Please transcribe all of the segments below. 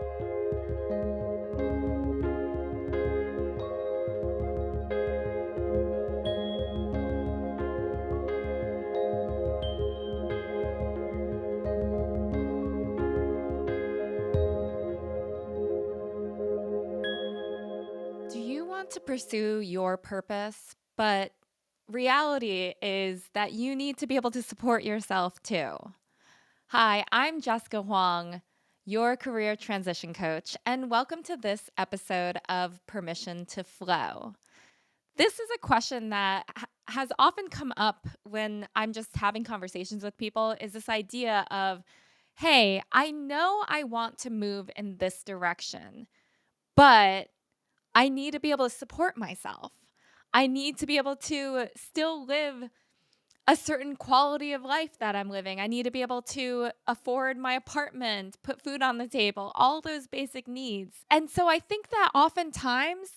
Do you want to pursue your purpose? But reality is that you need to be able to support yourself too. Hi, I'm Jessica Huang, your career transition coach, and welcome to this episode of Permission to Flow. This is a question that has often come up when I'm just having conversations with people is this idea of, hey, I know I want to move in this direction, but I need to be able to support myself. I need to be able to still live a certain quality of life that I'm living. I need to be able to afford my apartment, put food on the table, all those basic needs. And so I think that oftentimes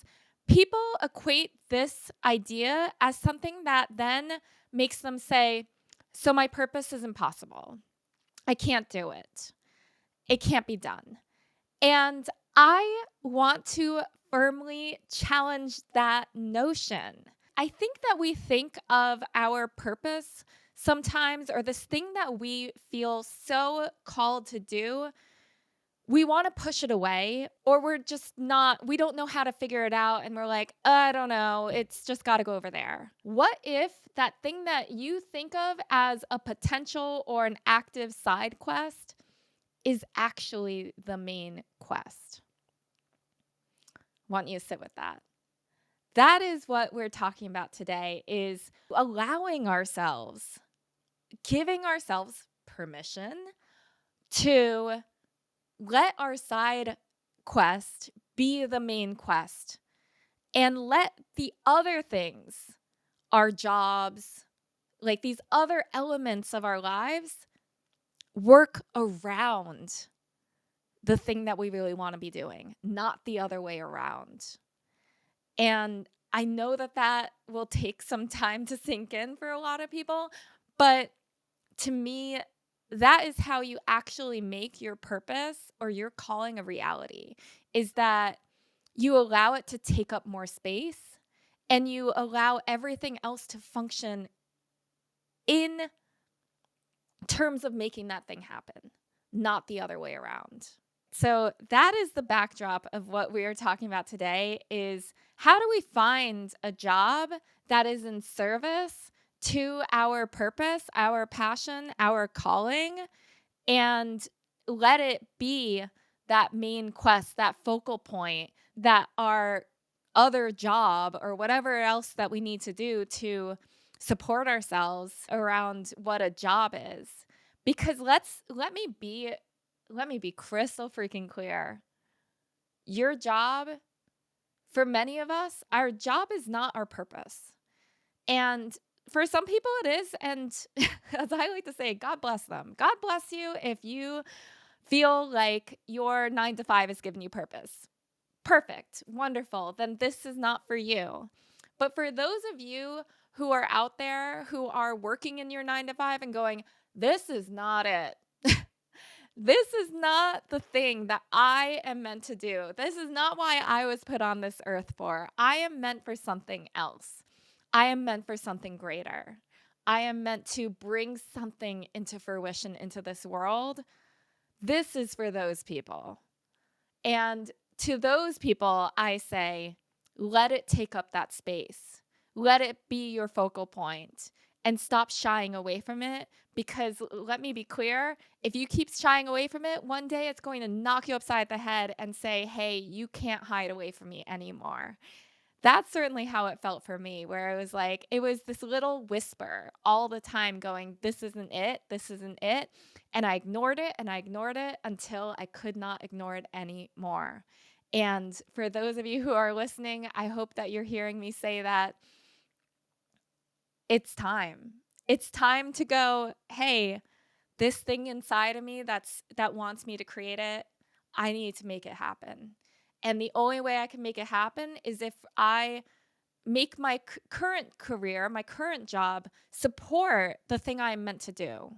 people equate this idea as something that then makes them say, so my purpose is impossible. I can't do it. It can't be done. And I want to firmly challenge that notion. I think that we think of our purpose sometimes, or this thing that we feel so called to do, we want to push it away, or we're just not, we don't know how to figure it out. And we're like, I don't know, it's just got to go over there. What if that thing that you think of as a potential or an active side quest is actually the main quest? Want you to sit with that. That is what we're talking about today, is allowing ourselves, giving ourselves permission to let our side quest be the main quest and let the other things, our jobs, like these other elements of our lives, work around the thing that we really want to be doing, not the other way around. And I know that that will take some time to sink in for a lot of people, but to me, that is how you actually make your purpose or your calling a reality, is that you allow it to take up more space and you allow everything else to function in terms of making that thing happen, not the other way around. So that is the backdrop of what we are talking about today, is how do we find a job that is in service to our purpose, our passion, our calling, and let it be that main quest, that focal point, that our other job or whatever else that we need to do to support ourselves around what a job is. Because let me be crystal freaking clear. Your job, for many of us, our job is not our purpose. And for some people it is. And as I like to say, God bless them. God bless you if you feel like your 9 to 5 is giving you purpose. Perfect. Wonderful. Then this is not for you. But for those of you who are out there who are working in your 9 to 5 and going, this is not it. This is not the thing that I am meant to do. This is not why I was put on this earth for. I am meant for something else. I am meant for something greater. I am meant to bring something into fruition into this world. This is for those people. And to those people, I say, let it take up that space. Let it be your focal point and stop shying away from it. Because let me be clear, if you keep shying away from it, one day it's going to knock you upside the head and say, hey, you can't hide away from me anymore. That's certainly how it felt for me, where it was like, it was this little whisper all the time going, this isn't it, this isn't it. And I ignored it and I ignored it until I could not ignore it anymore. And for those of you who are listening, I hope that you're hearing me say that it's time. It's time to go, hey, this thing inside of me that wants me to create it, I need to make it happen. And the only way I can make it happen is if I make my current career, my current job, support the thing I'm meant to do.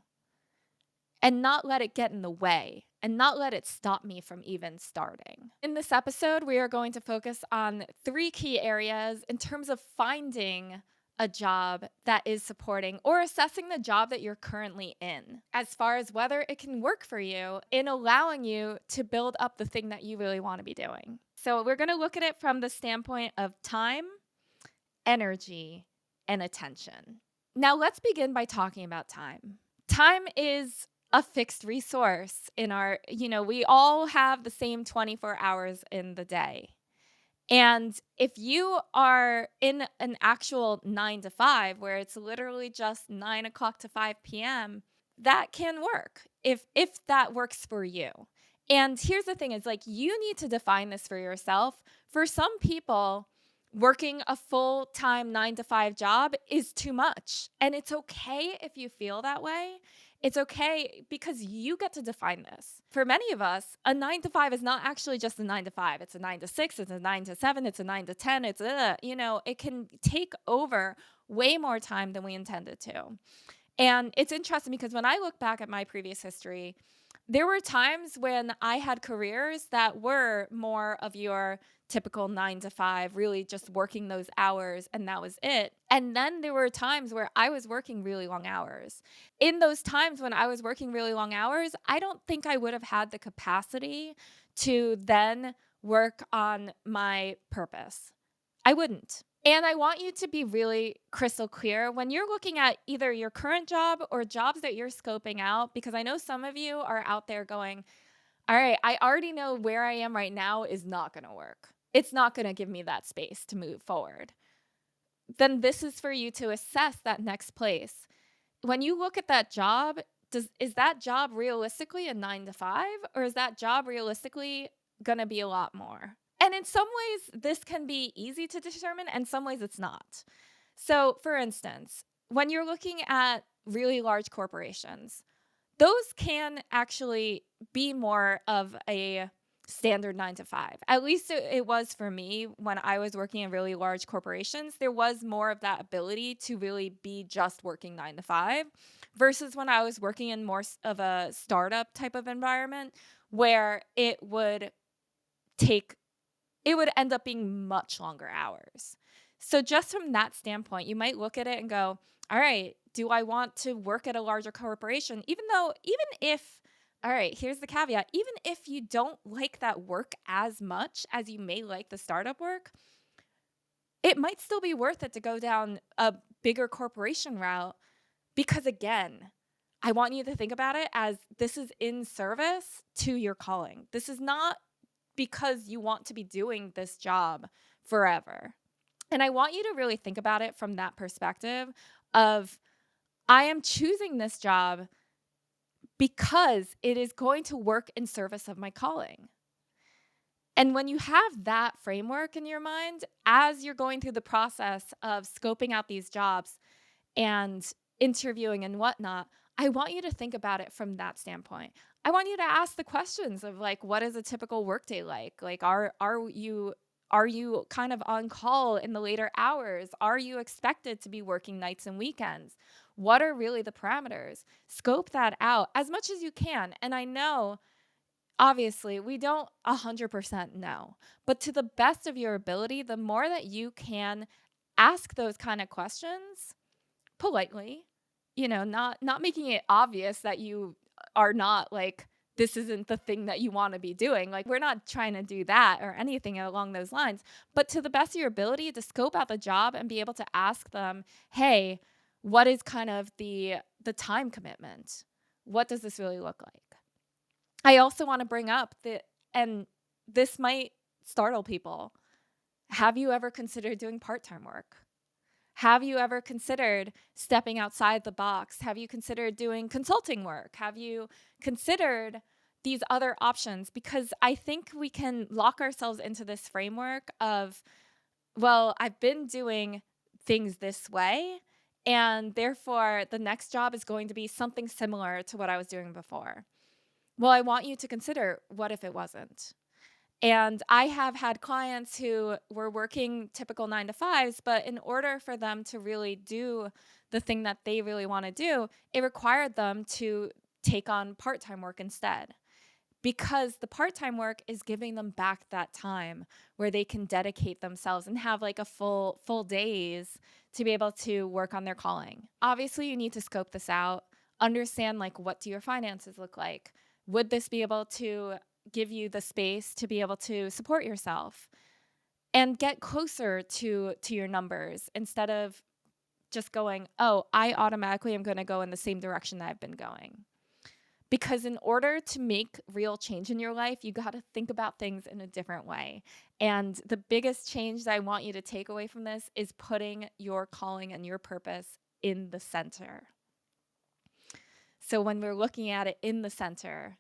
and not let it get in the way and not let it stop me from even starting. In this episode, we are going to focus on 3 key areas in terms of finding a job that is supporting or assessing the job that you're currently in, as far as whether it can work for you in allowing you to build up the thing that you really want to be doing. So, we're going to look at it from the standpoint of time, energy, and attention. Now, let's begin by talking about time. Time is a fixed resource in our, we all have the same 24 hours in the day. And if you are in an actual 9 to 5, where it's literally just 9 o'clock to 5 p.m., that can work if that works for you. And here's the thing is like, you need to define this for yourself. For some people, working a full-time 9 to 5 job is too much. And it's okay if you feel that way. It's okay because you get to define this. For many of us, a 9 to 5 is not actually just a 9 to 5. It's a 9 to 6, it's a 9 to 7, it's a 9 to 10. It can take over way more time than we intended to. And it's interesting because when I look back at my previous history, there were times when I had careers that were more of your typical 9 to 5, really just working those hours, and that was it. And then there were times where I was working really long hours. In those times when I was working really long hours, I don't think I would have had the capacity to then work on my purpose. I wouldn't. And I want you to be really crystal clear when you're looking at either your current job or jobs that you're scoping out, because I know some of you are out there going, all right, I already know where I am right now is not going to work. It's not going to give me that space to move forward. Then this is for you to assess that next place. When you look at that job, is that job realistically a 9 to 5, or is that job realistically going to be a lot more? And in some ways, this can be easy to determine, and some ways it's not. So, for instance, when you're looking at really large corporations, those can actually be more of a standard 9 to 5. At least it was for me when I was working in really large corporations. There was more of that ability to really be just working 9 to 5 versus when I was working in more of a startup type of environment where it would end up being much longer hours. So just from that standpoint, you might look at it and go, all right, do I want to work at a larger corporation? Even if, all right, here's the caveat, even if you don't like that work as much as you may like the startup work, it might still be worth it to go down a bigger corporation route because, again, I want you to think about it as this is in service to your calling. This is not because you want to be doing this job forever. And I want you to really think about it from that perspective of, I am choosing this job because it is going to work in service of my calling. And when you have that framework in your mind, as you're going through the process of scoping out these jobs and interviewing and whatnot, I want you to think about it from that standpoint. I want you to ask the questions of like, what is a typical workday like? Like, are you kind of on call in the later hours? Are you expected to be working nights and weekends? What are really the parameters? Scope that out as much as you can. And I know, obviously, we don't 100% know, but to the best of your ability, the more that you can ask those kind of questions politely, not making it obvious that you are not like, this isn't the thing that you want to be doing. Like, we're not trying to do that or anything along those lines, but to the best of your ability to scope out the job and be able to ask them, hey, what is kind of the time commitment? What does this really look like? I also want to bring up and this might startle people. Have you ever considered doing part-time work? Have you ever considered stepping outside the box? Have you considered doing consulting work? Have you considered these other options? Because I think we can lock ourselves into this framework of, well, I've been doing things this way, and therefore the next job is going to be something similar to what I was doing before. Well, I want you to consider, what if it wasn't? And I have had clients who were working typical 9 to 5s, but in order for them to really do the thing that they really want to do, it required them to take on part-time work instead, because the part-time work is giving them back that time where they can dedicate themselves and have like a full days to be able to work on their calling. Obviously, you need to scope this out, understand like what do your finances look like? Would this be able to give you the space to be able to support yourself and get closer to your numbers instead of just going, "Oh, I automatically am going to go in the same direction that I've been going." Because in order to make real change in your life, you got to think about things in a different way. And the biggest change that I want you to take away from this is putting your calling and your purpose in the center. So when we're looking at it in the center,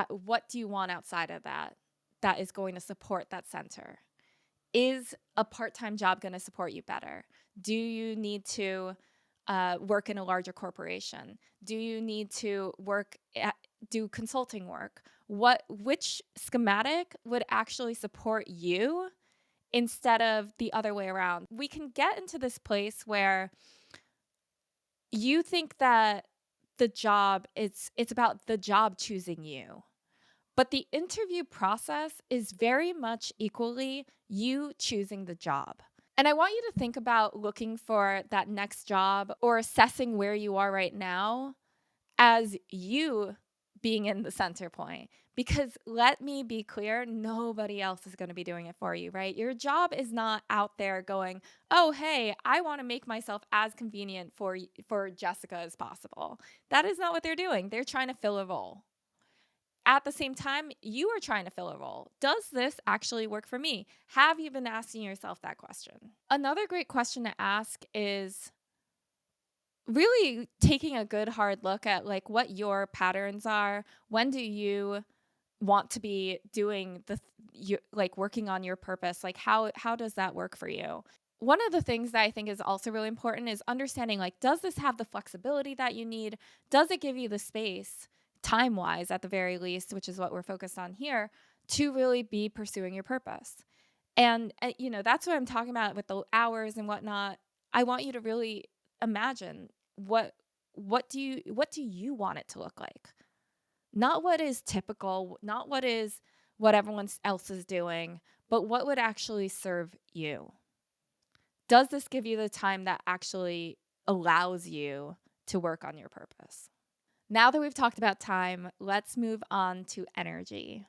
what do you want outside of that that is going to support that center? Is a part-time job going to support you better? Do you need to work in a larger corporation? Do you need to do consulting work? Which schematic would actually support you instead of the other way around? We can get into this place where you think that it's about the job choosing you. But the interview process is very much equally you choosing the job. And I want you to think about looking for that next job or assessing where you are right now as you being in the center point. Because let me be clear, nobody else is going to be doing it for you, right? Your job is not out there going, "Oh, hey, I want to make myself as convenient for Jessica as possible." That is not what they're doing. They're trying to fill a role. At the same time, you are trying to fill a role. Does this actually work for me? Have you been asking yourself that question? Another great question to ask is really taking a good hard look at like what your patterns are. When do you want to be doing like working on your purpose? Like how does that work for you? One of the things that I think is also really important is understanding like, does this have the flexibility that you need? Does it give you the space, time wise at the very least, which is what we're focused on here, to really be pursuing your purpose? And that's what I'm talking about with the hours and whatnot. I want you to really imagine what do you want it to look like? Not what is typical, not what everyone else is doing, but what would actually serve you. Does this give you the time that actually allows you to work on your purpose? Now that we've talked about time, let's move on to energy.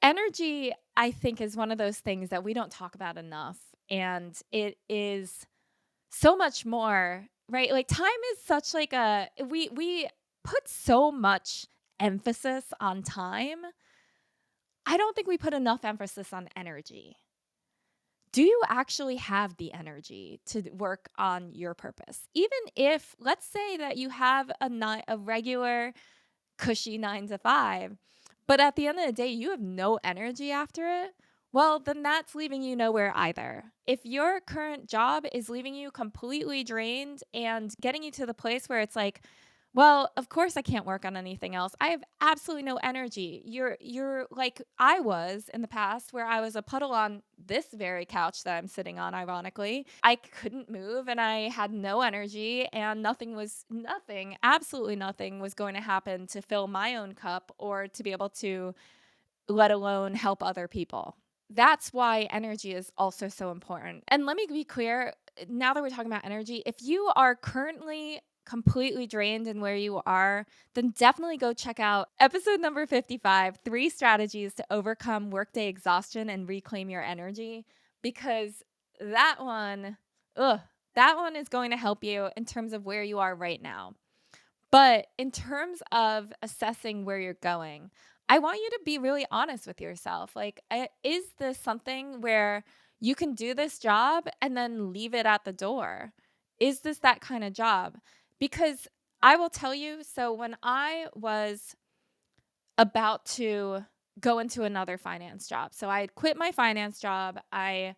Energy, I think, is one of those things that we don't talk about enough. And it is so much more, right? Like time is such like we put so much emphasis on time. I don't think we put enough emphasis on energy. Do you actually have the energy to work on your purpose? Even if, let's say that you have a regular cushy 9 to 5, but at the end of the day, you have no energy after it, well, then that's leaving you nowhere either. If your current job is leaving you completely drained and getting you to the place where it's like, well, of course I can't work on anything else. I have absolutely no energy. You're like I was in the past where I was a puddle on this very couch that I'm sitting on, ironically. I couldn't move and I had no energy and absolutely nothing was going to happen to fill my own cup or to be able to let alone help other people. That's why energy is also so important. And let me be clear, now that we're talking about energy, if you are currently completely drained in where you are, then definitely go check out episode number 55, 3 strategies to overcome workday exhaustion and reclaim your energy, because that one, that one is going to help you in terms of where you are right now. But in terms of assessing where you're going, I want you to be really honest with yourself. Like, is this something where you can do this job and then leave it at the door? Is this that kind of job? Because I will tell you, so when I was about to go into another finance job, so I had quit my finance job, I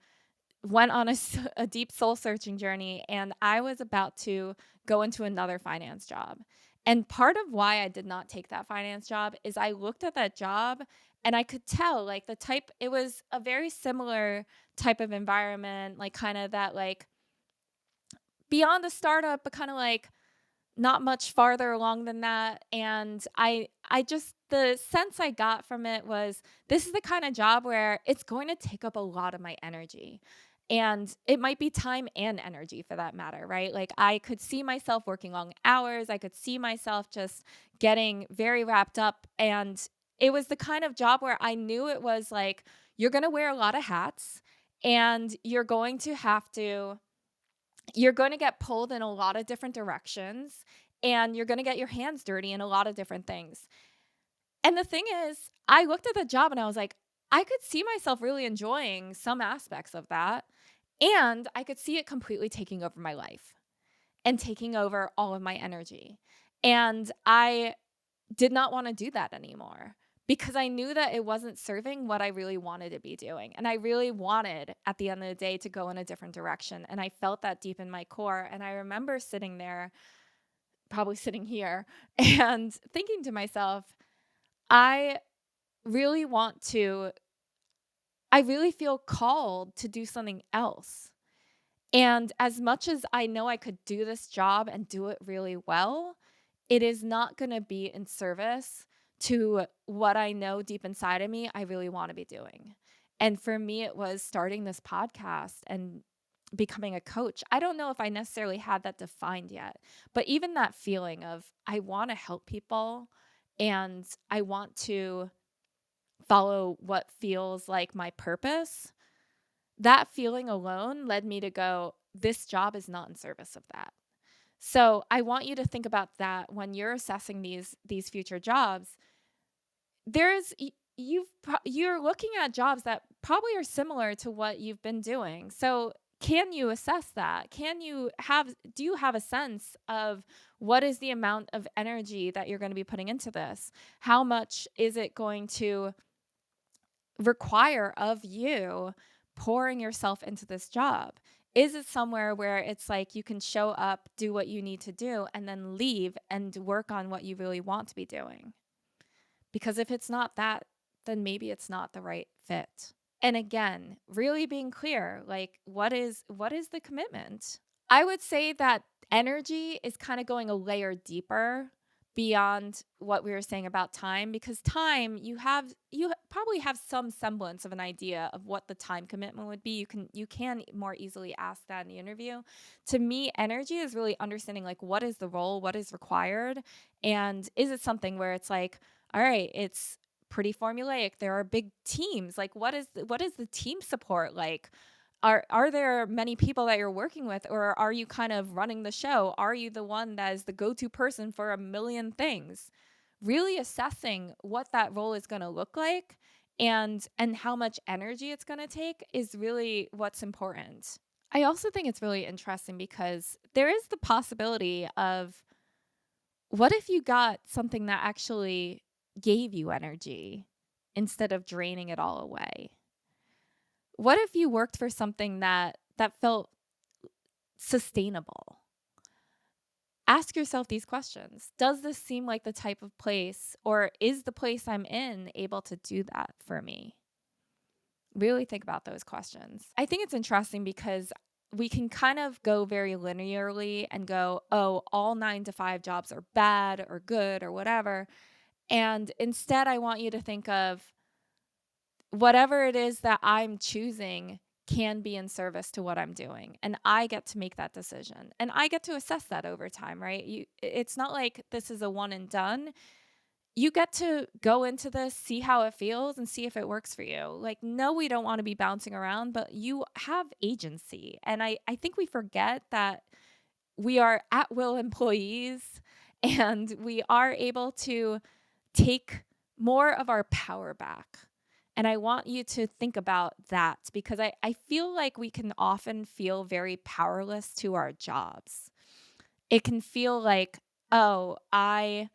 went on a deep soul searching journey, and I was about to go into another finance job. And part of why I did not take that finance job is I looked at that job and I could tell like it was a very similar type of environment, like kind of that like beyond a startup, but kind of like not much farther along than that, and I just the sense I got from it was this is the kind of job where it's going to take up a lot of my energy. And it might be time and energy for that matter, right? Like I could see myself working long hours, I could see myself just getting very wrapped up, and it was the kind of job where I knew it was like you're going to wear a lot of hats, and you're going to get pulled in a lot of different directions, and you're going to get your hands dirty in a lot of different things. And the thing is, I looked at the job and I was like, I could see myself really enjoying some aspects of that. And I could see it completely taking over my life and taking over all of my energy. And I did not want to do that anymore because I knew that it wasn't serving what I really wanted to be doing. And I really wanted at the end of the day to go in a different direction. And I felt that deep in my core. And I remember sitting there, probably sitting here, and thinking to myself, I really want to, I really feel called to do something else. And as much as I know I could do this job and do it really well, it is not going to be in service to what I know deep inside of me I really want to be doing. And for me, it was starting this podcast and becoming a coach. I don't know if I necessarily had that defined yet, but even that feeling of I want to help people and I want to follow what feels like my purpose, that feeling alone led me to go, this job is not in service of that. So I want you to think about that when you're assessing these future jobs. There's you're looking at jobs that probably are similar to what you've been doing. So can you assess that? Do you have a sense of what is the amount of energy that you're going to be putting into this? How much is it going to require of you pouring yourself into this job? Is it somewhere where it's like you can show up, do what you need to do, and then leave and work on what you really want to be doing? Because if it's not that, then maybe it's not the right fit. And again, really being clear, like what is the commitment? I would say that energy is kind of going a layer deeper beyond what we were saying about time, because time you probably have some semblance of an idea of what the time commitment would be. You can more easily ask that in the interview. To me, energy is really understanding like what is the role, what is required, and is it something where it's like, all right, it's pretty formulaic. There are big teams. Like what is the team support like? Are there many people that you're working with, or are you kind of running the show? Are you the one that is the go-to person for a million things? Really assessing what that role is going to look like and how much energy it's going to take is really what's important. I also think it's really interesting because there is the possibility of what if you got something that actually gave you energy instead of draining it all away? What if you worked for something that felt sustainable? Ask yourself these questions. Does this seem like the type of place, or is the place I'm in able to do that for me? Really think about those questions. I think it's interesting because we can kind of go very linearly and go, oh, all 9 to 5 jobs are bad or good or whatever. And instead, I want you to think of whatever it is that I'm choosing can be in service to what I'm doing. And I get to make that decision. And I get to assess that over time, right? It's not like this is a one and done. You get to go into this, see how it feels, and see if it works for you. Like, no, we don't want to be bouncing around, but you have agency. And I think we forget that we are at will employees and we are able to take more of our power back. And I want you to think about that because I feel like we can often feel very powerless to our jobs. It can feel like, oh, I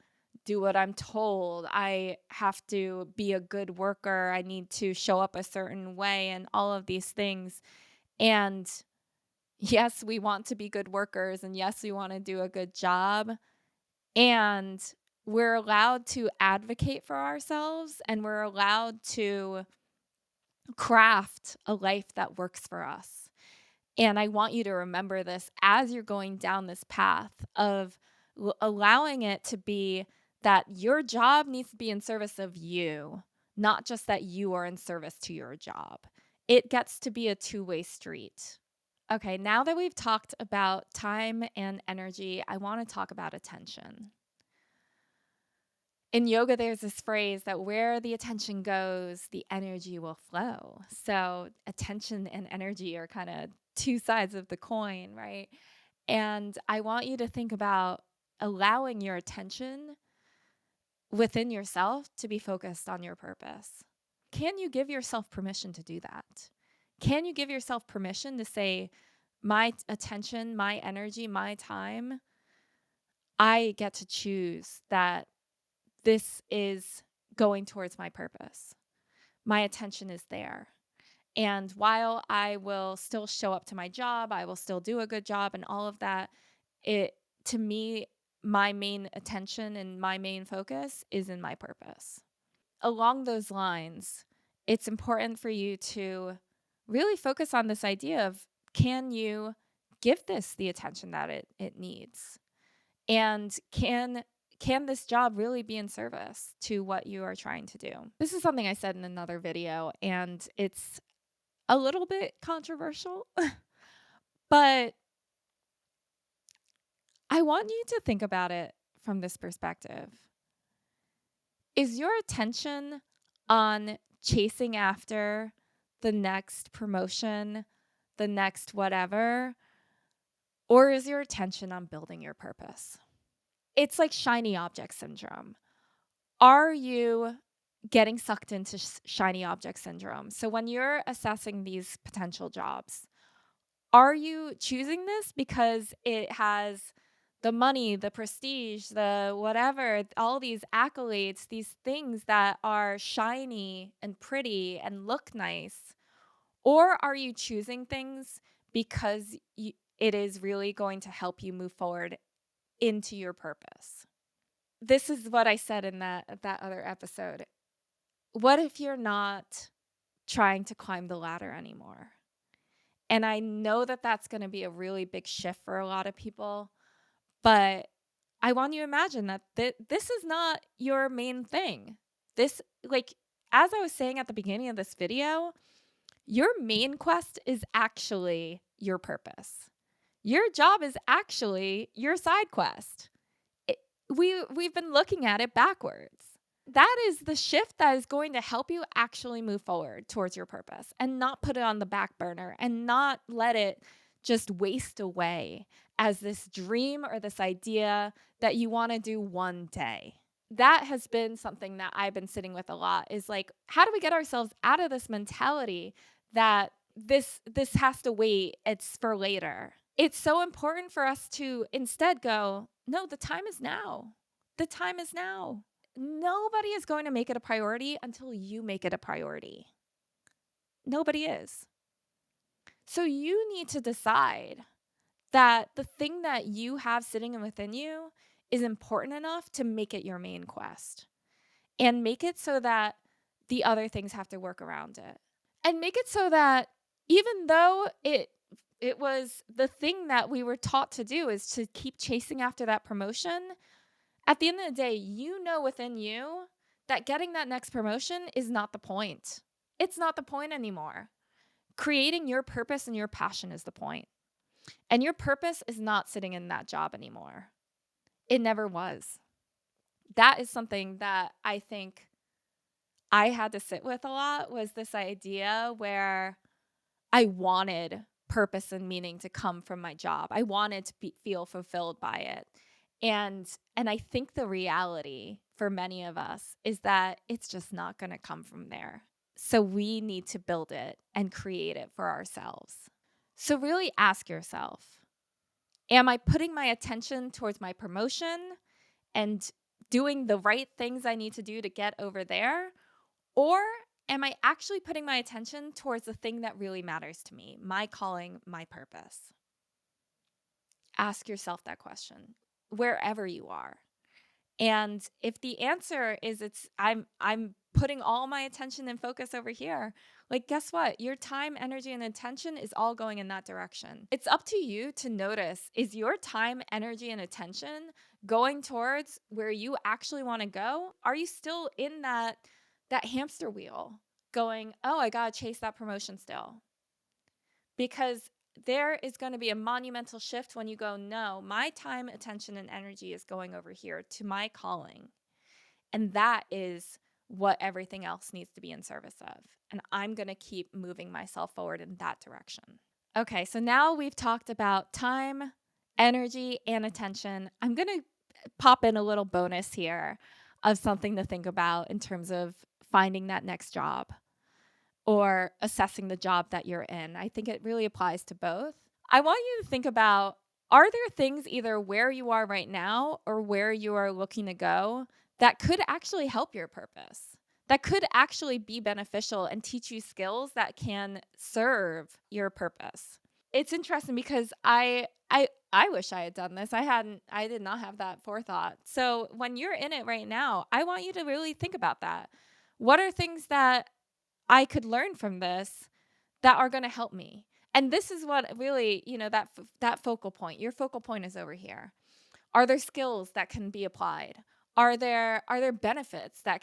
do what I'm told. I have to be a good worker. I need to show up a certain way and all of these things. And yes, we want to be good workers. And yes, we want to do a good job. And we're allowed to advocate for ourselves and we're allowed to craft a life that works for us. And I want you to remember this as you're going down this path of allowing it to be that your job needs to be in service of you, not just that you are in service to your job. It gets to be a two-way street. Okay, now that we've talked about time and energy, I want to talk about attention. In yoga, there's this phrase that where the attention goes, the energy will flow. So, attention and energy are kind of two sides of the coin, right? And I want you to think about allowing your attention within yourself to be focused on your purpose. Can you give yourself permission to do that? Can you give yourself permission to say, my attention, my energy, my time, I get to choose that this is going towards my purpose. My attention is there. And while I will still show up to my job, I will still do a good job and all of that, it to me, my main attention and my main focus is in my purpose. Along those lines, it's important for you to really focus on this idea of, can you give this the attention that it needs? And can this job really be in service to what you are trying to do? This is something I said in another video, and it's a little bit controversial, but I want you to think about it from this perspective. Is your attention on chasing after the next promotion, the next whatever, or is your attention on building your purpose? It's like shiny object syndrome. Are you getting sucked into shiny object syndrome? So when you're assessing these potential jobs, are you choosing this because it has the money, the prestige, the whatever, all these accolades, these things that are shiny and pretty and look nice? Or are you choosing things because it is really going to help you move forward into your purpose? This is what I said in that other episode. What if you're not trying to climb the ladder anymore? And I know that that's going to be a really big shift for a lot of people, but I want you to imagine that this is not your main thing. This, like, as I was saying at the beginning of this video, your main quest is actually your purpose. Your job is actually your side quest. We've been looking at it backwards. That is the shift that is going to help you actually move forward towards your purpose and not put it on the back burner and not let it just waste away as this dream or this idea that you want to do one day. That has been something that I've been sitting with a lot, is like, how do we get ourselves out of this mentality that this has to wait, it's for later? It's so important for us to instead go, no, the time is now. The time is now. Nobody is going to make it a priority until you make it a priority. Nobody is. So you need to decide that the thing that you have sitting within you is important enough to make it your main quest, and make it so that the other things have to work around it, and make it so that even though it was the thing that we were taught to do is to keep chasing after that promotion, at the end of the day, you know within you that getting that next promotion is not the point. It's not the point anymore. Creating your purpose and your passion is the point. And your purpose is not sitting in that job anymore. It never was. That is something that I think I had to sit with a lot, was this idea where I wanted purpose and meaning to come from my job. I wanted to feel fulfilled by it. And I think the reality for many of us is that it's just not going to come from there. So we need to build it and create it for ourselves. So really ask yourself, am I putting my attention towards my promotion and doing the right things I need to do to get over there? Or am I actually putting my attention towards the thing that really matters to me, my calling, my purpose? Ask yourself that question wherever you are. And if the answer is I'm putting all my attention and focus over here, like, guess what? Your time, energy, and attention is all going in that direction. It's up to you to notice, is your time, energy, and attention going towards where you actually want to go? Are you still in that hamster wheel going, "Oh, I got to chase that promotion still?" Because there is going to be a monumental shift when you go, "No, my time, attention, and energy is going over here to my calling." And that is what everything else needs to be in service of. And I'm going to keep moving myself forward in that direction. Okay, so now we've talked about time, energy, and attention. I'm going to pop in a little bonus here of something to think about in terms of finding that next job or assessing the job that you're in. I think it really applies to both. I want you to think about, are there things either where you are right now or where you are looking to go that could actually help your purpose? That could actually be beneficial and teach you skills that can serve your purpose. It's interesting because I wish I had done this. I did not have that forethought. So when you're in it right now, I want you to really think about that. What are things that I could learn from this that are going to help me? And this is what really, that focal point. Your focal point is over here. Are there skills that can be applied? Are there benefits that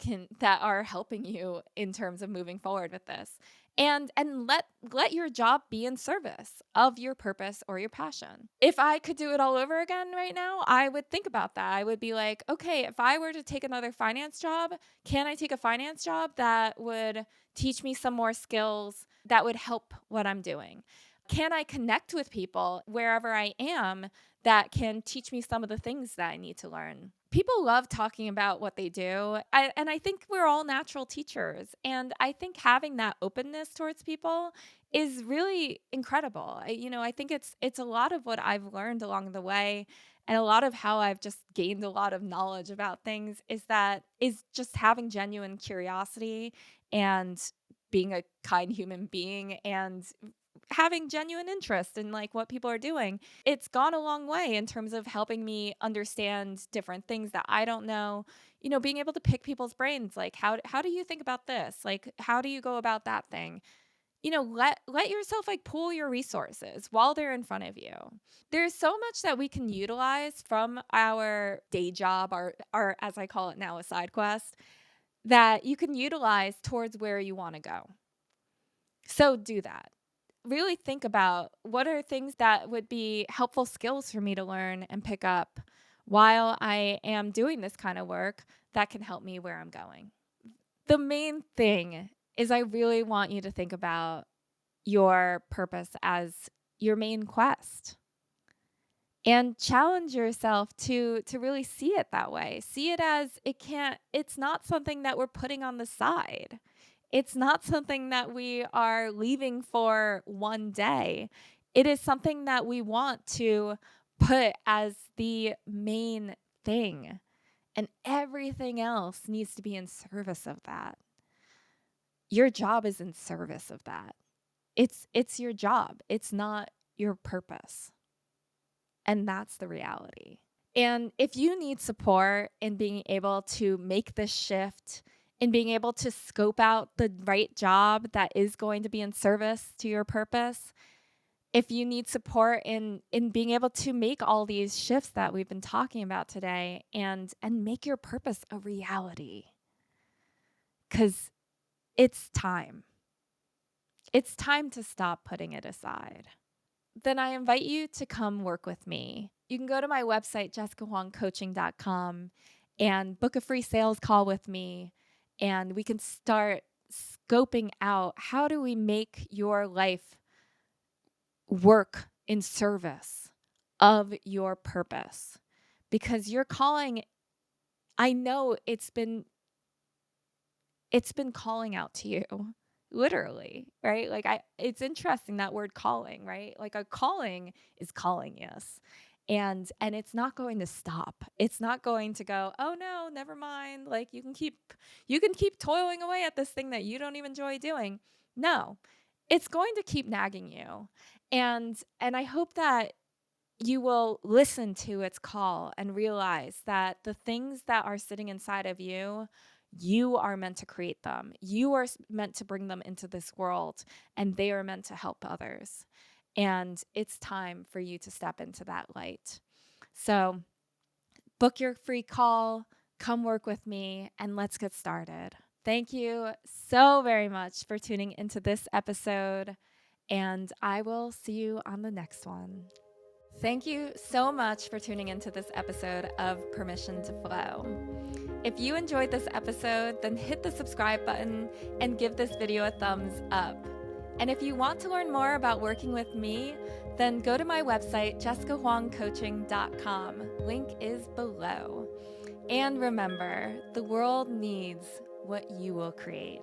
are helping you in terms of moving forward with this? And let your job be in service of your purpose or your passion. If I could do it all over again right now, I would think about that. I would be like, okay, if I were to take another finance job, can I take a finance job that would teach me some more skills that would help what I'm doing? Can I connect with people wherever I am that can teach me some of the things that I need to learn? People love talking about what they do. And I think we're all natural teachers. And I think having that openness towards people is really incredible. I think it's a lot of what I've learned along the way. And a lot of how I've just gained a lot of knowledge about things is just having genuine curiosity and being a kind human being and having genuine interest in like what people are doing. It's gone a long way in terms of helping me understand different things that I don't know. Being able to pick people's brains, like how do you think about this? Like how do you go about that thing? Let yourself like pool your resources while they're in front of you. There's so much that we can utilize from our day job, our as I call it now, a side quest, that you can utilize towards where you want to go. So do that. Really think about what are things that would be helpful skills for me to learn and pick up while I am doing this kind of work that can help me where I'm going. The main thing is I really want you to think about your purpose as your main quest and challenge yourself to really see it that way. See it as it's not something that we're putting on the side. It's not something that we are leaving for one day. It is something that we want to put as the main thing. And everything else needs to be in service of that. Your job is in service of that. It's your job. It's not your purpose. And that's the reality. And if you need support in being able to make this shift, in being able to scope out the right job that is going to be in service to your purpose, if you need support in being able to make all these shifts that we've been talking about today and make your purpose a reality, because it's time. It's time to stop putting it aside. Then I invite you to come work with me. You can go to my website, jessicahuangcoaching.com, and book a free sales call with me. And we can start scoping out, how do we make your life work in service of your purpose? Because your calling, I know it's been calling out to you. Literally, right? Like it's interesting, that word calling, right? Like a calling is calling us. And it's not going to stop. It's not going to go, "Oh no, never mind. Like you can keep toiling away at this thing that you don't even enjoy doing." No. It's going to keep nagging you. And I hope that you will listen to its call and realize that the things that are sitting inside of you, you are meant to create them. You are meant to bring them into this world, and they are meant to help others. And it's time for you to step into that light. So Book your free call, come work with me, and let's get started. Thank you so very much for tuning into this episode, and I will see you on the next one. Thank you so much for tuning into this episode of Permission to Flow. If you enjoyed this episode, then hit the subscribe button and give this video a thumbs up. And if you want to learn more about working with me, then go to my website, jessicahuangcoaching.com. Link is below. And remember, the world needs what you will create.